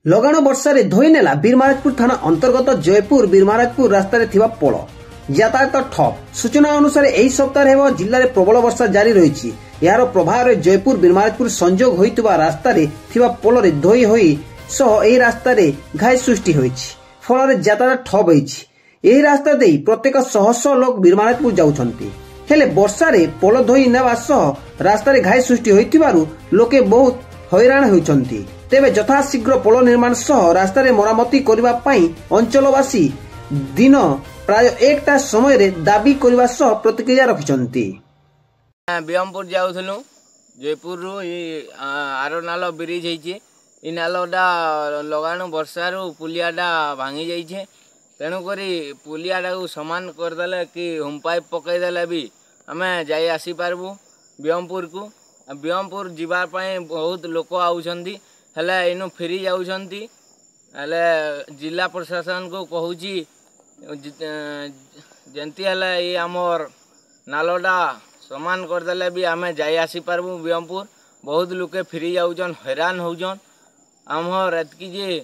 लगाण वर्षा रे धोई नेला बीरमहाराजपुर थाना अंतर्गत जयपुर बीरमहाराजपुर रास्तार थिबा पोल यातायात ठप। सूचना अनुसार एही सप्ताह जिले में प्रबल वर्षा जारी रही। यार प्रभाव में जयपुर बीरमहाराजपुर संजोग होइतबा रास्तार थिबा पोल रे धोई होई सह एही रास्तार घाई सृष्टि होइछि। फल यातायात ठप होइछि। एही रास्ता देई प्रत्येक शह शह लोक बीरमहाराजपुर जाउछन्ति। हेले वर्षा रे पोल धोई नेबा सह रास्तार घाई सृष्टि होइतिबारु लोके बहुत हैरान होइछन्ति। तेबे यथाशीघ्र पोल निर्माण सह रास्ता मरामती करबा पई अंचलवासी दिन प्राय एकटा समय रे दाबी करबा सह प्रतिक्रिया रखिछन्ति। बियमपुर जाउथलु जयपुर रु आरो नालो ब्रिज हेछि। इ नालोडा लगाणु वर्षारू पुलियाडा भांगी जाइछे। तेणु करी पुलियाडा को समान करदेले कि होम पाइप पकईदेले भी आमे जाई आसी पारबू बियमपुर को। बियमपुर जीवा पई बहुत लोक आउछन्ती हेले इनु फेरी जाउछन्ती। हेले जिला प्रशासन को कहूची जेंती हेले ये आमर नालोडा समान करदेले भी आमे जाई आसी पारबू बियमपुर। बहुत लोके फेरी जाउछन हैरान होउछन। आमर एतकी जे